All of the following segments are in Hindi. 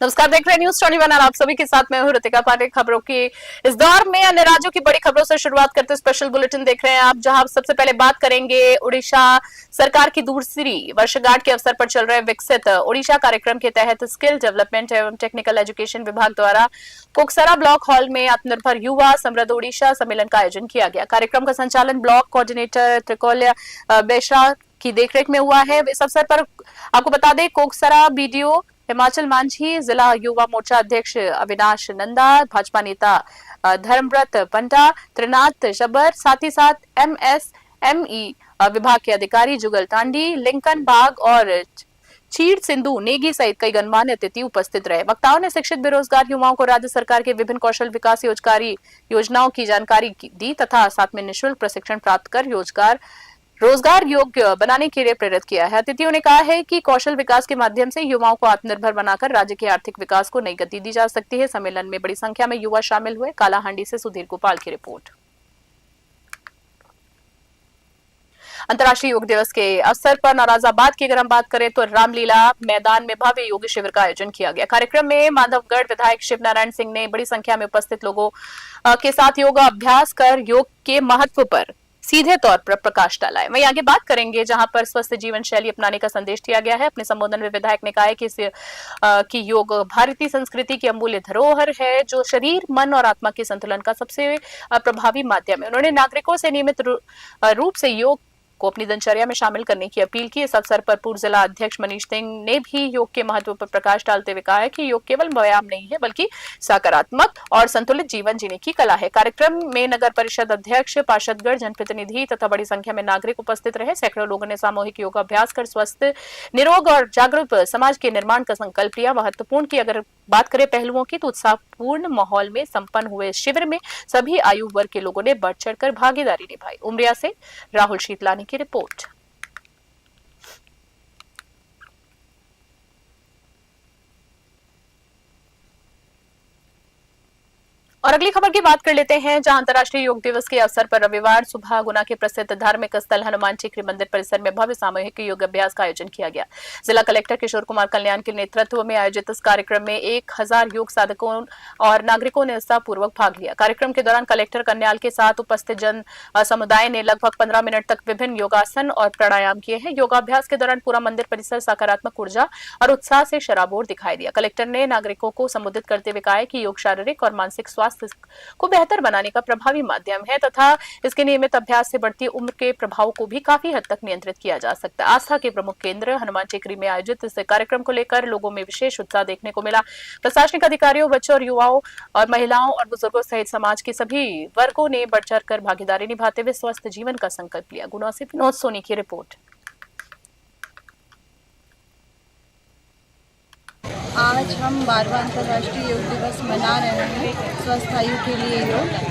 नमस्कार, देख रहे हैं न्यूज़ 21 और आप सभी के साथ मैं हूं ऋतिका पाठक। खबरों की इस दौर में अन्य राज्यों की बड़ी खबरों से शुरुआत करते स्पेशल बुलेटिन देख रहे हैं आप, जहां सबसे पहले बात करेंगे उड़ीसा सरकार की दूसरी वर्षगांठ के अवसर पर चल रहे विकसित उड़ीसा कार्यक्रम के तहत स्किल डेवलपमेंट एवं टेक्निकल एजुकेशन विभाग द्वारा कोकसरा ब्लॉक हॉल में आत्मनिर्भर युवा समृद्ध उड़ीसा सम्मेलन का आयोजन किया गया। कार्यक्रम का संचालन ब्लॉक कोऑर्डिनेटर त्रिकोल्या बेशरा की देखरेख में हुआ है। इस अवसर पर आपको बता दें, कोकसरा बीडीओ हिमाचल मांझी, जिला युवा मोर्चा अध्यक्ष अविनाश नंदा, भाजपा नेता धर्मव्रत पंडा, त्रिनाथ शबर, साथ ही साथ एमएसएमई विभाग के अधिकारी जुगल तांडी, लिंकन बाग और चीड़ सिंधु नेगी सहित कई गणमान्य अतिथि उपस्थित रहे। वक्ताओं ने शिक्षित बेरोजगार युवाओं को राज्य सरकार के विभिन्न कौशल विकास योजनाओं की जानकारी दी तथा साथ में निःशुल्क प्रशिक्षण प्राप्त कर रोजगार योग्य बनाने के लिए प्रेरित किया है। अतिथियों ने कहा है कि कौशल विकास के माध्यम से युवाओं को आत्मनिर्भर बनाकर राज्य के आर्थिक विकास को नई गति दी जा सकती है। सम्मेलन में बड़ी संख्या में युवा शामिल हुए। कालाहांडी से सुधीर गोपाल की रिपोर्ट। अंतर्राष्ट्रीय योग दिवस के अवसर पर नाराजाबाद की अगर हम बात करें तो रामलीला मैदान में भव्य योग शिविर का आयोजन किया गया। कार्यक्रम में माधवगढ़ विधायक शिव नारायण सिंह ने बड़ी संख्या में उपस्थित लोगों के साथ योगा अभ्यास कर योग के महत्व पर सीधे तौर पर प्रकाश डाला है। वहीं आगे बात करेंगे जहां पर स्वस्थ जीवन शैली अपनाने का संदेश दिया गया है। अपने संबोधन में विधायक ने कहा है कि योग भारतीय संस्कृति की अमूल्य धरोहर है, जो शरीर, मन और आत्मा के संतुलन का सबसे प्रभावी माध्यम है। उन्होंने नागरिकों से नियमित रूप से योग को अपनी दिनचर्या में शामिल करने की अपील की। इस अवसर पर पूर्व जिला अध्यक्ष मनीष सिंह ने भी योग के महत्व पर प्रकाश डालते हुए कहा है कि योग केवल व्यायाम नहीं है बल्कि सकारात्मक और संतुलित जीवन जीने की कला है। कार्यक्रम में नगर परिषद अध्यक्ष, पार्षदगण, जनप्रतिनिधि तथा बड़ी संख्या में नागरिक उपस्थित रहे। सैकड़ों लोगों ने सामूहिक योग अभ्यास कर स्वस्थ, निरोग और जागरूक समाज के निर्माण का संकल्प लिया। महत्वपूर्ण की अगर बात करें पहलुओं की तो उत्साहपूर्ण माहौल में संपन्न हुए शिविर में सभी आयु वर्ग के लोगों ने बढ़ चढ़कर भागीदारी निभाई। उमरिया से राहुल शीतलानी की रिपोर्ट। और अगली खबर की बात कर लेते हैं, जहां अंतर्राष्ट्रीय योग दिवस के अवसर पर रविवार सुबह गुना के प्रसिद्ध धार्मिक स्थल हनुमान टेकरी मंदिर परिसर में भव्य सामूहिक योग अभ्यास का आयोजन किया गया। जिला कलेक्टर किशोर कुमार कल्याण के नेतृत्व में आयोजित इस कार्यक्रम में 1000 योग साधकों और नागरिकों ने उत्साहपूर्वक भाग लिया। कार्यक्रम के दौरान कलेक्टर कन्याल के साथ उपस्थित जन समुदाय ने लगभग 15 मिनट तक विभिन्न योगासन और प्राणायाम किए हैं। योगाभ्यास के दौरान पूरा मंदिर परिसर सकारात्मक ऊर्जा और उत्साह से शराबोर दिखाई दिया। कलेक्टर ने नागरिकों को संबोधित करते हुए कहा कि योग शारीरिक और मानसिक स्वास्थ्य को बेहतर बनाने का प्रभावी माध्यम है तथा इसके नियमित अभ्यास से बढ़ती उम्र के प्रभाव को भी काफी हद तक नियंत्रित किया जा सकता है। आस्था के प्रमुख केंद्र हनुमान टेकरी में आयोजित इस कार्यक्रम को लेकर लोगों में विशेष उत्साह देखने को मिला। प्रशासनिक अधिकारियों, बच्चों और युवाओं और महिलाओं और बुजुर्गों सहित समाज के सभी वर्गों ने बढ़ चढ़कर भागीदारी निभाते हुए स्वस्थ जीवन का संकल्प लिया। गुना से विनोद सोनी की रिपोर्ट। आज हम 12वां अंतर्राष्ट्रीय योग दिवस मना रहे हैं। स्वस्थ आयु के लिए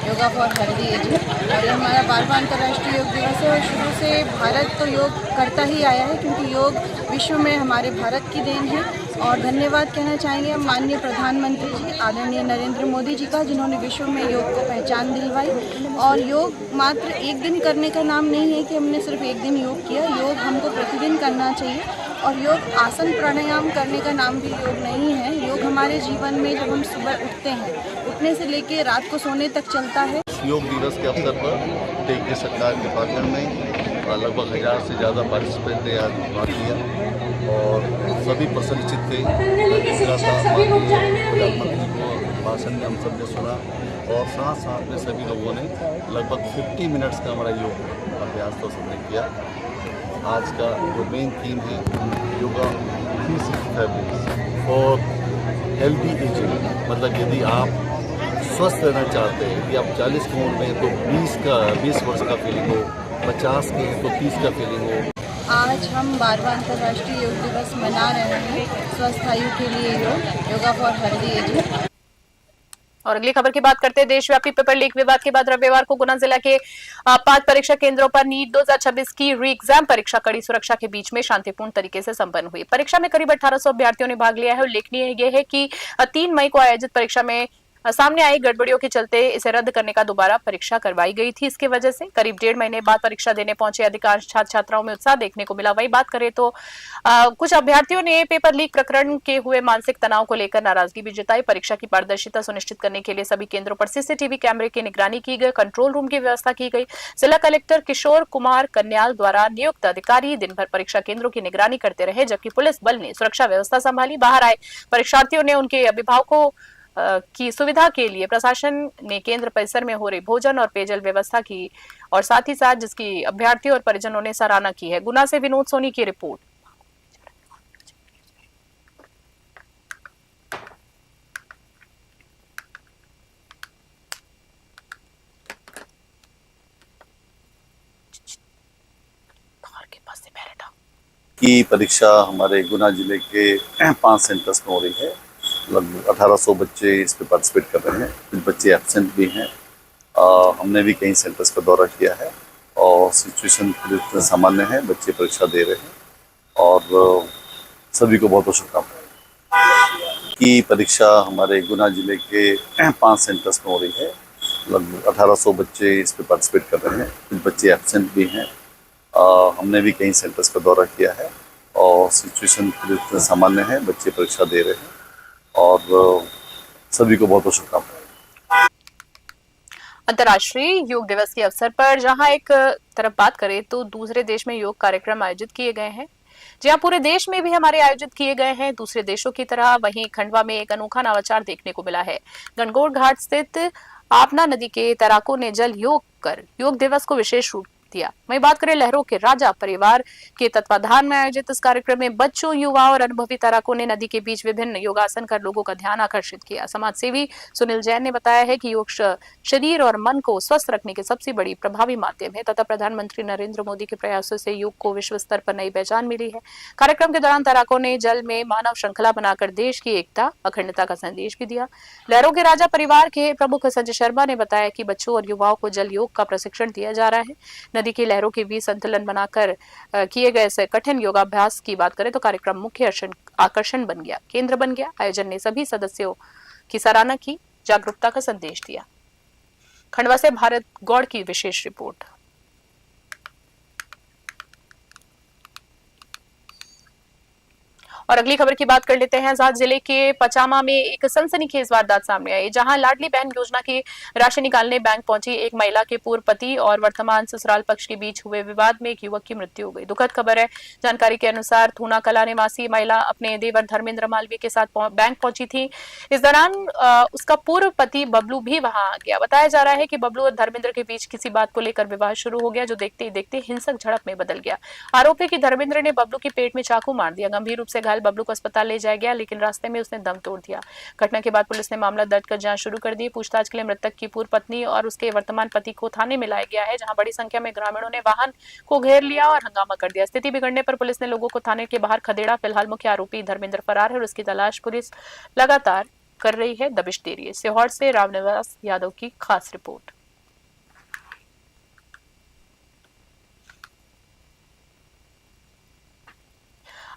योगा फॉर हेल्दी एजिंग, और ये हमारा 12वां अंतर्राष्ट्रीय योग दिवस है। और शुरू से भारत तो योग करता ही आया है, क्योंकि योग विश्व में हमारे भारत की देन है। और धन्यवाद कहना चाहेंगे हम माननीय प्रधानमंत्री जी आदरणीय नरेंद्र मोदी जी का, जिन्होंने विश्व में योग को पहचान दिलवाई। और योग मात्र एक दिन करने का नाम नहीं है कि हमने सिर्फ एक दिन योग किया। योग हमको प्रतिदिन करना चाहिए। और योग आसन प्राणायाम करने का नाम भी योग नहीं है। योग हमारे जीवन में जब हम सुबह उठते हैं, उठने से लेकर रात को सोने तक चलता है। योग दिवस के अवसर पर टेकरी सरकार के प्रांगण में लगभग 1000 से ज़्यादा पार्टिसिपेंट ने आज भाग लिया और सभी प्रसन्नचित्त थे। भाषण में हम सब ने सुना और साथ साथ में सभी लोगों ने लगभग 50 मिनट्स का हमारा योग अभ्यास तो सबने किया। आज का जो मेन थीम है योगा 365 फॉर हेल्दी एजिंग, मतलब यदि आप स्वस्थ रहना चाहते हैं, यदि आप 40 की उम्र में हैं तो 20 वर्ष का फीलिंग हो, 50 के हैं तो 30 का फीलिंग हो। आज हम 12वां अंतर्राष्ट्रीय योग दिवस मना रहे हैं। स्वस्थ आयु के लिए योगा फॉर हेल्दी एजिंग। और अगली खबर की बात करते हैं, देशव्यापी पेपर लीक विवाद के बाद रविवार को गुना जिला के 5 परीक्षा केंद्रों पर नीट 2026 की री एग्जाम परीक्षा कड़ी सुरक्षा के बीच में शांतिपूर्ण तरीके से संपन्न हुई। परीक्षा में करीब 1800 अभ्यर्थियों ने भाग लिया है। उल्लेखनीय यह है कि 3 मई को आयोजित परीक्षा में सामने आई गड़बड़ियों के चलते इसे रद्द करने का दोबारा परीक्षा करवाई गई थी। इसकी वजह से करीब 1.5 महीने बाद परीक्षा देने पहुंचे अधिकांश छात्र छात्राओं में उत्साह देखने को मिला। वही बात करें तो कुछ अभ्यर्थियों ने पेपर लीक प्रकरण के हुए मानसिक तनाव को लेकर नाराजगी भी जताई। परीक्षा की पारदर्शिता सुनिश्चित करने के लिए सभी केंद्रों पर सीसीटीवी कैमरे की निगरानी की गई, कंट्रोल रूम की व्यवस्था की गई। जिला कलेक्टर किशोर कुमार कन्याल द्वारा नियुक्त अधिकारी दिन भर परीक्षा केंद्रों की निगरानी करते रहे, जबकि पुलिस बल ने सुरक्षा व्यवस्था संभाली। बाहर आए परीक्षार्थियों ने उनके अभिभावकों की सुविधा के लिए प्रशासन ने केंद्र परिसर में हो रही भोजन और पेयजल व्यवस्था की और साथ ही साथ जिसकी अभ्यर्थियों और परिजनों ने सराहना की है। गुना से विनोद सोनी की रिपोर्ट। की परीक्षा हमारे गुना जिले के 5 सेंटर्स में हो रही है। लगभग 1800 बच्चे इस पे पार्टिसिपेट कर रहे हैं। कुछ बच्चे एब्सेंट भी हैं। हमने भी कई सेंटर्स का दौरा किया है और सिचुएशन पूरी सामान्य है। बच्चे परीक्षा दे रहे हैं और सभी को बहुत बहुत शुभकामनाएं। की परीक्षा हमारे गुना जिले के 5 सेंटर्स में हो रही है। लगभग 1800 बच्चे इस पे पार्टिसिपेट कर रहे हैं। कुछ बच्चे एब्सेंट भी हैं। हमने भी कई सेंटर्स का दौरा किया है और सिचुएशन पूरी सामान्य है। बच्चे परीक्षा दे रहे हैं और सभी को बहुत बहुत शुभकामनाएं। अंतर्राष्ट्रीय योग दिवस के अवसर पर जहां एक तरफ बात करें तो दूसरे देश में योग कार्यक्रम आयोजित किए गए हैं। जहां पूरे देश में भी हमारे आयोजित किए गए हैं दूसरे देशों की तरह, वहीं खंडवा में एक अनोखा नवाचार देखने को मिला है। गणगौर घाट स्थित आपना नदी के तैराकों ने जल योग कर योग दिवस को विशेष रूप दिया। वहीं बात करें लहरों के राजा परिवार के तत्वाधान में आयोजित इस कार्यक्रम में बच्चों, युवाओं और अनुभवी तैराकों ने नदी के बीच विभिन्न योगासन कर लोगों का ध्यान आकर्षित किया। समाज सेवी सुनील जैन ने बताया है कि योग शरीर और मन को स्वस्थ रखने की सबसे बड़ी प्रभावी माध्यम है तथा प्रधानमंत्री नरेंद्र मोदी के प्रयासों से योग को विश्व स्तर पर नई पहचान मिली है। कार्यक्रम के दौरान तैराकों ने जल में मानव श्रृंखला बनाकर देश की एकता, अखंडता का संदेश भी दिया। लहरों के राजा परिवार के प्रमुख संजय शर्मा ने बताया कि बच्चों और युवाओं को जल योग का प्रशिक्षण दिया जा रहा है। नदी की लहरों के बीच संतुलन बनाकर किए गए इस कठिन योगाभ्यास की बात करें तो कार्यक्रम मुख्य आकर्षण बन गया, केंद्र बन गया। आयोजन ने सभी सदस्यों की सराहना की, जागरूकता का संदेश दिया। खंडवा से भारत गौड़ की विशेष रिपोर्ट। और अगली खबर की बात कर लेते हैं। आजाद जिले के पचामा में एक सनसनीखेज वारदात सामने आई, जहां लाडली बहन योजना की राशि निकालने बैंक पहुंची एक महिला के पूर्व पति और वर्तमान ससुराल पक्ष के बीच हुए विवाद में एक युवक की मृत्यु हो गई। दुखद खबर है। जानकारी के अनुसार थूना कला निवासी महिला अपने देवर धर्मेंद्र मालवीय के साथ बैंक पहुंची थी। इस दौरान उसका पूर्व पति बबलू भी वहां आ गया। बताया जा रहा है कि बबलू और धर्मेंद्र के बीच किसी बात को लेकर विवाद शुरू हो गया, जो देखते ही देखते हिंसक झड़प में बदल गया। आरोप है कि धर्मेंद्र ने बबलू के पेट में चाकू मार दिया। गंभीर रूप से घायल बबलू को अस्पताल ले जाया गया, लेकिन रास्ते में उसने दम तोड़ दिया। घटना के बाद पुलिस ने मामला दर्ज कर जांच शुरू कर दी। पूछताछ के लिए मृतक की पूर्व पत्नी और उसके वर्तमान पति को थाने में लाया गया है, जहां बड़ी संख्या में ग्रामीणों ने वाहन को घेर लिया और हंगामा कर दिया। स्थिति बिगड़ने पर पुलिस ने लोगों को थाने के बाहर खदेड़ा। फिलहाल मुख्य आरोपी धर्मेंद्र फरार है और उसकी तलाश पुलिस लगातार कर रही है। दबिश दे रही है। सीहोर से रामनिवास यादव की खास रिपोर्ट।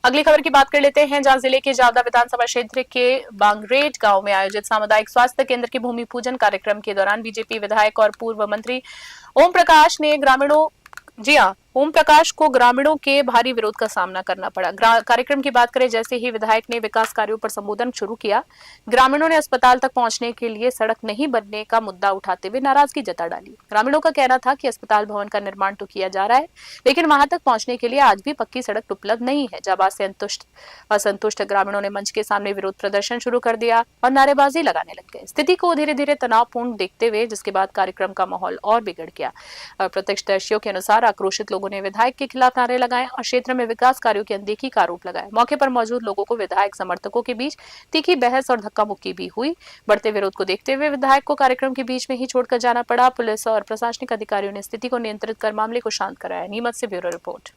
अगली खबर की बात कर लेते हैं, जहां जिले के जावदा विधानसभा क्षेत्र के बांगरेट गांव में आयोजित सामुदायिक स्वास्थ्य केंद्र के भूमि पूजन कार्यक्रम के दौरान बीजेपी विधायक और पूर्व मंत्री ओम प्रकाश ने ग्रामीणों ओम प्रकाश को ग्रामीणों के भारी विरोध का सामना करना पड़ा। कार्यक्रम की बात करें, जैसे ही विधायक ने विकास कार्यों पर संबोधन शुरू किया, ग्रामीणों ने अस्पताल तक पहुंचने के लिए सड़क नहीं बनने का मुद्दा उठाते हुए नाराजगी जता डाली। ग्रामीणों का कहना था कि अस्पताल भवन का निर्माण तो किया जा रहा है, लेकिन वहां तक पहुंचने के लिए आज भी पक्की सड़क उपलब्ध नहीं है। जब आज से असंतुष्ट ग्रामीणों ने मंच के सामने विरोध प्रदर्शन शुरू कर दिया और नारेबाजी लगाने लग गए। स्थिति को धीरे धीरे तनावपूर्ण देखते हुए जिसके बाद कार्यक्रम का माहौल और बिगड़ गया। प्रत्यक्षदर्शियों के अनुसार आक्रोशित लोगों ने विधायक के खिलाफ नारे लगाए और क्षेत्र में विकास कार्यों की अनदेखी का आरोप लगाया। मौके पर मौजूद लोगों को विधायक समर्थकों के बीच तीखी बहस और धक्का मुक्की भी हुई। बढ़ते विरोध को देखते हुए विधायक को कार्यक्रम के बीच में ही छोड़कर जाना पड़ा। पुलिस और प्रशासनिक अधिकारियों ने स्थिति को नियंत्रित कर मामले को शांत कराया। नीमच से ब्यूरो रिपोर्ट।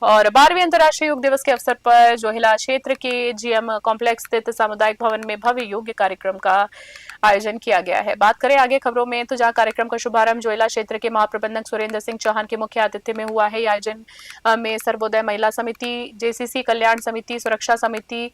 और 12वें अंतर्राष्ट्रीय योग दिवस के अवसर पर जोहिला क्षेत्र के जीएम कॉम्प्लेक्स स्थित सामुदायिक भवन में भव्य योग कार्यक्रम का आयोजन किया गया है। बात करें आगे खबरों में तो जहां कार्यक्रम का शुभारंभ जोहिला क्षेत्र के महाप्रबंधक सुरेंद्र सिंह चौहान के मुख्य आतिथ्य में हुआ है। आयोजन में सर्वोदय महिला समिति, जेसीसी कल्याण समिति, सुरक्षा समिति,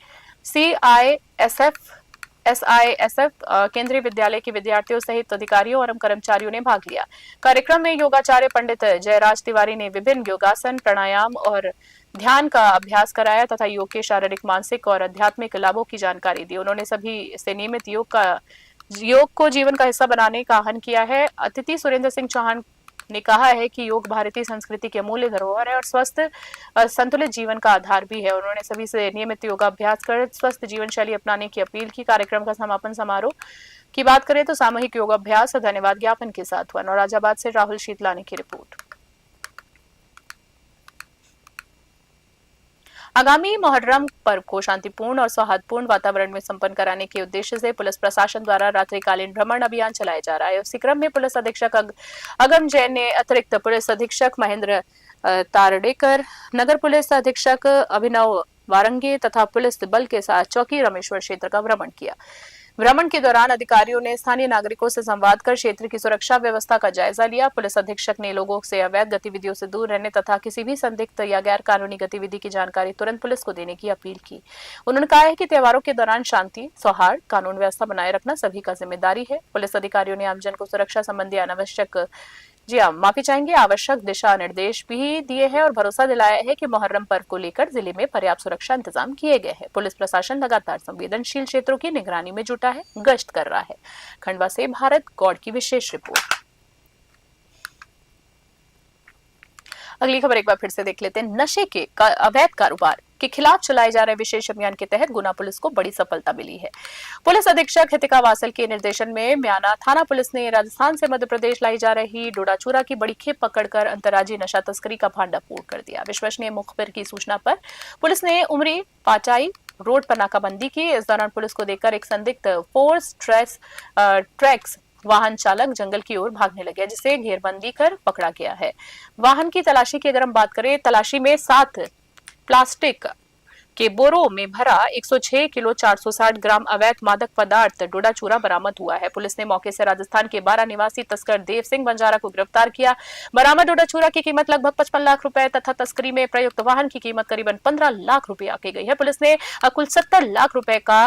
एसआईएसएफ, केंद्रीय विद्यालय के विद्यार्थियों सहित अधिकारियों और कर्मचारियों ने भाग लिया। कार्यक्रम में योगाचार्य पंडित जयराज तिवारी ने विभिन्न योगासन, प्राणायाम और ध्यान का अभ्यास कराया तथा योग के शारीरिक, मानसिक और आध्यात्मिक लाभों की जानकारी दी। उन्होंने सभी से नियमित योग को जीवन का हिस्सा बनाने का आह्वान किया है। अतिथि सुरेंद्र सिंह चौहान ने कहा है कि योग भारतीय संस्कृति के अमूल्य धरोहर है और स्वस्थ संतुलित जीवन का आधार भी है। उन्होंने सभी से नियमित योगाभ्यास कर स्वस्थ जीवन शैली अपनाने की अपील की। कार्यक्रम का समापन समारोह की बात करें तो सामूहिक योगाभ्यास और धन्यवाद ज्ञापन के साथ हुआ। नौराजाबाद से राहुल शीतलानी की रिपोर्ट। आगामी मुहर्रम पर्व को शांतिपूर्ण और सौहार्दपूर्ण वातावरण में संपन्न कराने के उद्देश्य से पुलिस प्रशासन द्वारा रात्रिकालीन भ्रमण अभियान चलाया जा रहा है। उसी क्रम में पुलिस अधीक्षक अगम जैन ने अतिरिक्त पुलिस अधीक्षक महेंद्र तारडेकर, नगर पुलिस अधीक्षक अभिनव वारंगे तथा पुलिस बल के साथ चौकी रामेश्वर क्षेत्र का भ्रमण किया। भ्रमण के दौरान अधिकारियों ने स्थानीय नागरिकों से संवाद कर क्षेत्र की सुरक्षा व्यवस्था का जायजा लिया। पुलिस अधीक्षक ने लोगों से अवैध गतिविधियों से दूर रहने तथा किसी भी संदिग्ध या गैर कानूनी गतिविधि की जानकारी तुरंत पुलिस को देने की अपील की। उन्होंने कहा है कि त्योहारों के दौरान शांति, सौहार्द, कानून व्यवस्था बनाए रखना सभी का जिम्मेदारी है। पुलिस अधिकारियों ने आमजन को सुरक्षा संबंधी आवश्यक दिशा निर्देश भी दिए हैं और भरोसा दिलाया है कि मुहर्रम पर्व को लेकर जिले में पर्याप्त सुरक्षा इंतजाम किए गए हैं। पुलिस प्रशासन लगातार संवेदनशील क्षेत्रों की निगरानी में जुटा है, गश्त कर रहा है। खंडवा से भारत गौड़ की विशेष रिपोर्ट। अगली खबर एक बार फिर से देख लेते हैं। नशे के अवैध कारोबार के खिलाफ चलाए जा रहे विशेष अभियान के तहत गुना पुलिस को बड़ी सफलता मिली है। पुलिस अधीक्षक हितिका वासल के निर्देशन में म्याना थाना पुलिस ने राजस्थान से मध्य प्रदेश लाई जा रही डोडाचूरा की बड़ी खेप पकड़कर अंतर्राज्यीय नशा तस्करी का भांडाफोड़ कर दिया। विश्वसनीय मुखबिर की सूचना पर पुलिस ने उमरी पाचाई रोड पर नाकाबंदी की। इस दौरान पुलिस को देखकर एक संदिग्ध फोर्स ट्रैक्स वाहन चालक जंगल की ओर भागने लगे, जिसे घेरबंदी कर पकड़ा गया है। वाहन की तलाशी की अगर हम बात करें, तलाशी में 7 प्लास्टिक के बोरों में भरा 106 किलो 460 ग्राम अवैध मादक पदार्थ डोडाचूरा बरामद हुआ है। पुलिस ने मौके से राजस्थान के 12 निवासी तस्कर देव सिंह बंजारा को गिरफ्तार किया। बरामद डोडाचूरा की कीमत लगभग 55 लाख रुपए तथा तस्करी में प्रयुक्त वाहन की कीमत करीबन 15 लाख रुपए आकी गई है। पुलिस ने कुल 70 लाख रुपए का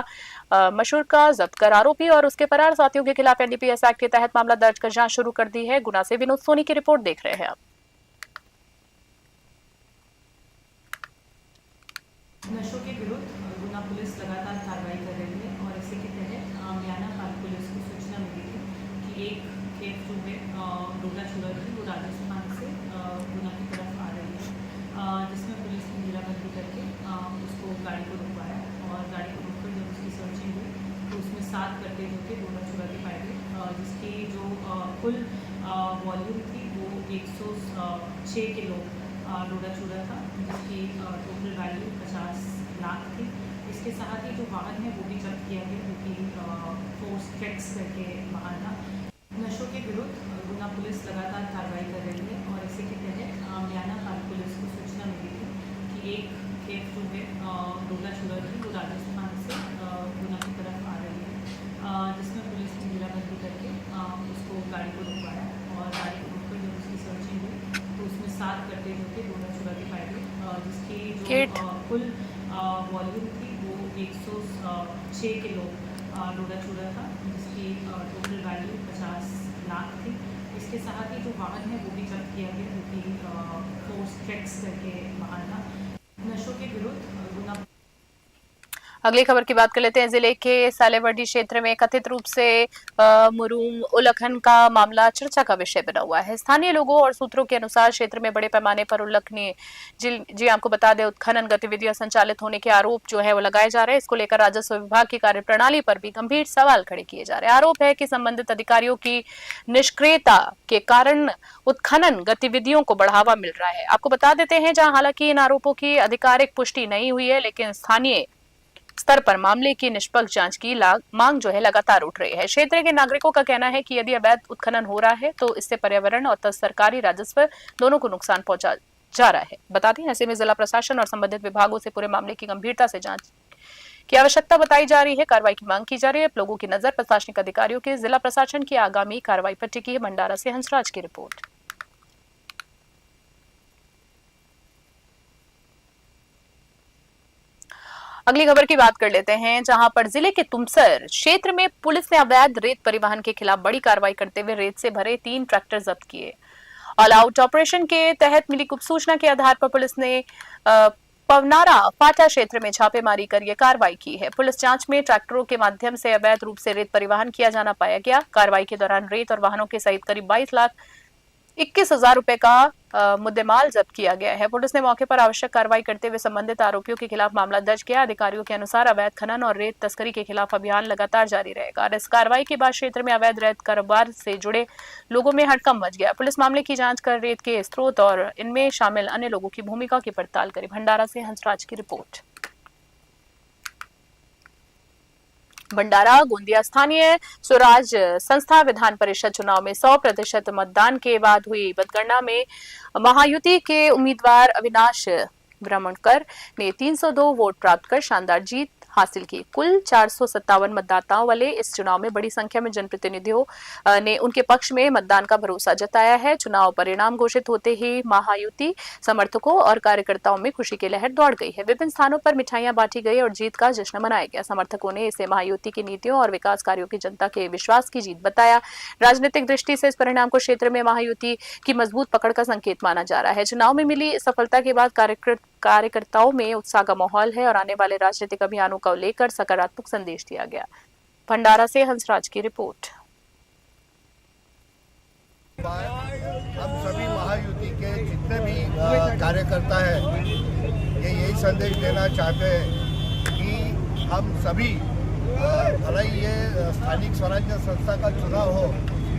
मशूरका जब्त कर आरोपी और उसके फरार साथियों के खिलाफ एनडीपीएस एक्ट के तहत मामला दर्ज कर जांच शुरू कर दी है। गुना से विनोद सोनी की रिपोर्ट देख रहे हैं आप। नशों के विरुद्ध गुना पुलिस लगातार कार्रवाई कर रही है और इसी के तहत म्याना थाना पुलिस को सूचना मिली थी कि एक खेप जो है डोडाचूरा की वो राजस्थान से गुना की तरफ आ रही है, जिसमें पुलिस ने घेराबंदी करके उसको गाड़ी को रुकवाया और गाड़ी को रोककर जब उसकी सर्चिंग हुई तो उसमें 7 कट्टे जो थे डोडाचूरा के पाए गए, जिसकी जो कुल वॉल्यूम थी वो 106 किलो डोडाचूरा था, जिसकी टोटल वैल्यू 50 लाख थी। इसके साथ ही जो वाहन है वो भी जब्त किया गया, जो कि फोर्स ट्रैक्स करके वाहन था। नशों के विरुद्ध गुना पुलिस लगातार कार्रवाई कर रही है और इसी के तहत म्याना थाना पुलिस को सूचना मिली थी कि एक खेप जो है डोडाचूरा की वो राजस्थान से गुना की तरफ आ रही है, जिसमें पुलिस ने घेराबंदी करके उसको गाड़ी को रुकवाया और गाड़ी को रोककर जब उसकी सर्चिंग हुई तो उसमें 7 कट्टे जो थे डोडाचूरा के पाए गए, जिसकी जो कुल वॉल्यूम थी वो 106 किलो डोडाचूरा था, जिसकी टोटल वैल्यू 50 लाख थी। इसके साथ ही जो वाहन है वो भी जब्त किया गया, जो कि फोर्स ट्रैक्स करके वाहन था। नशों के विरुद्ध गुना। अगली खबर की बात कर लेते हैं। जिले के सालेवर्डी क्षेत्र में कथित रूप से मुरूम उल्लंघन का मामला चर्चा का विषय बना हुआ है। स्थानीय लोगों और सूत्रों के अनुसार क्षेत्र में बड़े पैमाने पर उल्लंघनीय जी आपको बता दें उत्खनन गतिविधियां संचालित होने के आरोप जो है वो लगाए जा रहे हैं। इसको लेकर राजस्व विभाग की कार्यप्रणाली पर भी गंभीर सवाल खड़े किए जा रहे हैं। आरोप है कि संबंधित अधिकारियों की निष्क्रियता के कारण उत्खनन गतिविधियों को बढ़ावा मिल रहा है। आपको बता देते हैं, जहां हालांकि इन आरोपों की आधिकारिक पुष्टि नहीं हुई है, लेकिन स्थानीय स्तर पर मामले की निष्पक्ष जांच की मांग जो है लगातार उठ रही है। क्षेत्र के नागरिकों का कहना है कि यदि अवैध उत्खनन हो रहा है तो इससे पर्यावरण और सरकारी राजस्व दोनों को नुकसान जा रहा है। बता दें, ऐसे में जिला प्रशासन और संबंधित विभागों से पूरे मामले की गंभीरता से जांच की आवश्यकता बताई जा रही है। कार्रवाई की मांग की जा रही है। लोगों की नजर प्रशासनिक अधिकारियों के जिला प्रशासन की आगामी कार्रवाई पर टिकी है। भंडारा से हंसराज की रिपोर्ट। अगली खबर की बात कर लेते हैं, जहां पर जिले के तुमसर क्षेत्र में पुलिस ने अवैध रेत परिवहन के खिलाफ बड़ी कार्रवाई करते हुए रेत से भरे 3 ट्रैक्टर जब्त किए। ऑल आउट ऑपरेशन के तहत मिली गुप्त सूचना के आधार पर पुलिस ने पवनारा फाटा क्षेत्र में छापेमारी कर यह कार्रवाई की है। पुलिस जांच में ट्रैक्टरों के माध्यम से अवैध रूप से रेत परिवहन किया जाना पाया गया। कार्रवाई के दौरान रेत और वाहनों के सहित करीब 22,21,000 रुपए का मुद्देमाल जब्त किया गया है। पुलिस ने मौके पर आवश्यक कार्रवाई करते हुए संबंधित आरोपियों के खिलाफ मामला दर्ज किया। अधिकारियों के अनुसार अवैध खनन और रेत तस्करी के खिलाफ अभियान लगातार जारी रहेगा। और इस कार्रवाई के बाद क्षेत्र में अवैध रेत कारोबार से जुड़े लोगों में हड़कंप मच गया। पुलिस मामले की जांच कर रेत के स्रोत और इनमें शामिल अन्य लोगों की भूमिका की पड़ताल करे। भंडारा से हंसराज की रिपोर्ट। भंडारा गोंदिया स्थानीय स्वराज संस्था विधान परिषद चुनाव में 100% मतदान के बाद हुई मतगणना में महायुति के उम्मीदवार अविनाश ब्राह्मणकर ने 302 वोट प्राप्त कर शानदार जीत हासिल की। कुल 457 मतदाताओं वाले इस चुनाव में बड़ी संख्या में जनप्रतिनिधियों ने उनके पक्ष में मतदान का भरोसा जताया है। चुनाव परिणाम घोषित होते ही महायुति समर्थकों और कार्यकर्ताओं में खुशी की लहर दौड़ गई है। विभिन्न स्थानों पर मिठाइयां बांटी गई और जीत का जश्न मनाया गया। समर्थकों ने इसे महायुति की नीतियों और विकास कार्यों की जनता के विश्वास की जीत बताया। राजनीतिक दृष्टि से इस परिणाम को क्षेत्र में महायुति की मजबूत पकड़ का संकेत माना जा रहा है। चुनाव में मिली सफलता के बाद कार्यकर्ताओं में उत्साह का माहौल है और आने वाले राजनीतिक अभियानों को लेकर सकारात्मक संदेश दिया गया। भंडारा से हंसराज की रिपोर्ट। हम सभी महायुति के जितने भी कार्यकर्ता हैं, ये यही संदेश देना चाहते हैं कि हम सभी, भले ही ये स्थानिक स्वराज्य संस्था का चुनाव हो,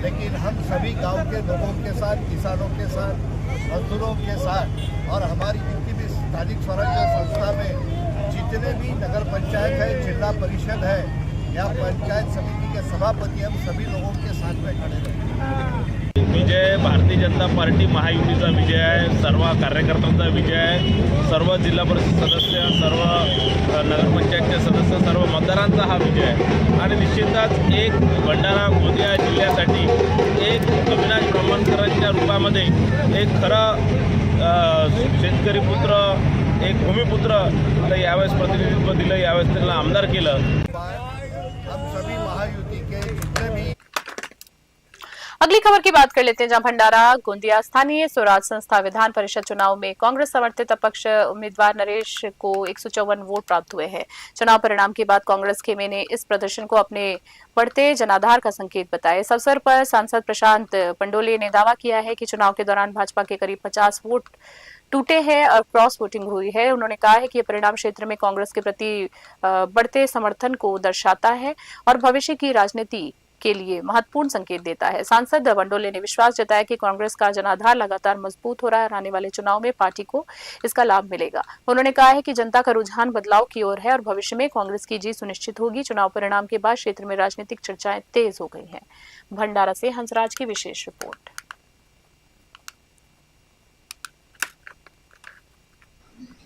लेकिन हम सभी गांव के लोगों के साथ, किसानों के साथ, मजदूरों के साथ और हमारी जितनी भी स्थानिक स्वराज्य संस्था में जितने भी नगर पंचायत है, जिला परिषद है या पंचायत समिति के सभापति, हम सभी लोगों के साथ में खड़े रहेंगे। विजय भारतीय जनता पार्टी महायुतीचा विजय आहे, सर्व कार्यकर्त्यांचा विजय आहे, सर्व जिल्हा परिषद सदस्य, सर्व नगरपंचायतचे सदस्य, सर्व मतदारांचा हा विजय आहे आणि निश्चितच एक भंडारा गोंदिया जिल्ह्यासाठी एक अविनाश ब्राह्मणकरांच्या रूपामध्ये एक खरं शेतकरी पुत्र, एक भूमिपुत्र यावेळेस प्रतिनिधित्व दिलं, यावेळेस त्यांना आमदार केलं। हम सभी महायुति के जितने भी। अगली खबर की बात कर लेते हैं, जहां भंडारा गोंदिया स्थानीय स्वराज संस्था विधान परिषद चुनाव में कांग्रेस समर्थित अपक्ष उम्मीदवार नरेश को 154 वोट प्राप्त हुए हैं। चुनाव परिणाम के बाद कांग्रेस खेमे ने इस प्रदर्शन को अपने बढ़ते जनाधार का संकेत बताया। इस अवसर पर सांसद प्रशांत पंडोले ने दावा किया है कि चुनाव के दौरान भाजपा के करीब 50 वोट टूटे हैं और क्रॉस वोटिंग हुई है। उन्होंने कहा है कि यह परिणाम क्षेत्र में कांग्रेस के प्रति बढ़ते समर्थन को दर्शाता है और भविष्य की राजनीति के लिए महत्वपूर्ण संकेत देता है। सांसद पंडोले ने विश्वास जताया कि कांग्रेस का जनाधार लगातार मजबूत हो रहा है और आने वाले चुनाव में पार्टी को इसका लाभ मिलेगा। उन्होंने कहा है कि जनता का रुझान बदलाव की ओर है और भविष्य में कांग्रेस की जीत सुनिश्चित होगी। चुनाव परिणाम के बाद क्षेत्र में राजनीतिक चर्चाएं तेज हो गई हैं। भंडारा से हंसराज की विशेष रिपोर्ट।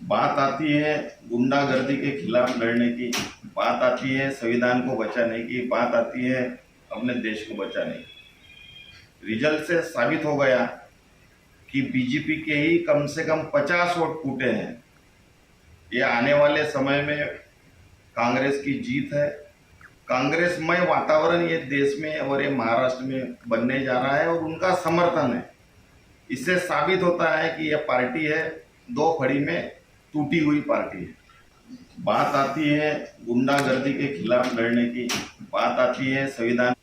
बात आती है गुंडागर्दी के खिलाफ लड़ने की, बात आती है संविधान को बचाने की, बात आती है अपने देश को बचाने की। रिजल्ट से साबित हो गया कि बीजेपी के ही कम से कम 50 वोट टूटे हैं। ये आने वाले समय में कांग्रेस की जीत है। कांग्रेसमय वातावरण ये देश में और ये महाराष्ट्र में बनने जा रहा है और उनका समर्थन है। इससे साबित होता है कि यह पार्टी है दो फड़ी में टूटी हुई पार्टी है। बात आती है गुंडागर्दी के खिलाफ लड़ने की, बात आती है संविधान।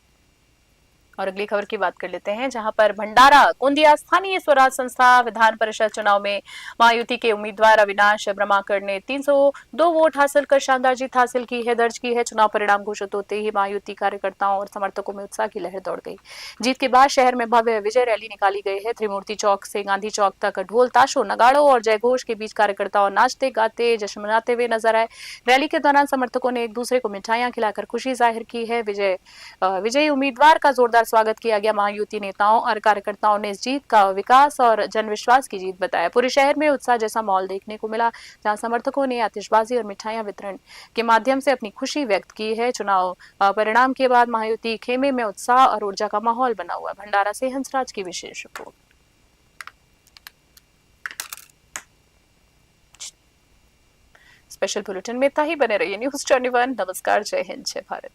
और अगली खबर की बात कर लेते हैं, जहां पर भंडारा गोंदिया स्थानीय स्वराज संस्था विधान परिषद चुनाव में महायुति के उम्मीदवार अविनाश ब्रह्माकर ने 302 वोट हासिल कर शानदार जीत हासिल की है, दर्ज की है। चुनाव परिणाम घोषित होते ही महायुति कार्यकर्ताओं और समर्थकों में उत्साह की लहर दौड़ गई। जीत के बाद शहर में भव्य विजय रैली निकाली गई है। त्रिमूर्ति चौक से गांधी चौक तक ढोल ताशों नगाड़ों और जयघोष के बीच कार्यकर्ताओं नाचते गाते जश्न मनाते हुए नजर आए। रैली के दौरान समर्थकों ने एक दूसरे को मिठाइयां खिलाकर खुशी जाहिर की है। विजयी उम्मीदवार का जोरदार स्वागत किया गया। महायुति नेताओं और कार्यकर्ताओं ने इस जीत का विकास और जनविश्वास की जीत बताया। पूरे शहर में उत्साह जैसा माहौल देखने को मिला, जहां समर्थकों ने आतिशबाजी और मिठाइयां वितरण के माध्यम से अपनी खुशी व्यक्त की है। चुनाव परिणाम के बाद महायुति खेमे में उत्साह और ऊर्जा का माहौल बना हुआ। भंडारा से हंसराज की विशेष रिपोर्ट। स्पेशल बुलेटिन में इतना ही। बने रहिए न्यूज़ 21। नमस्कार, जय हिंद, जय भारत।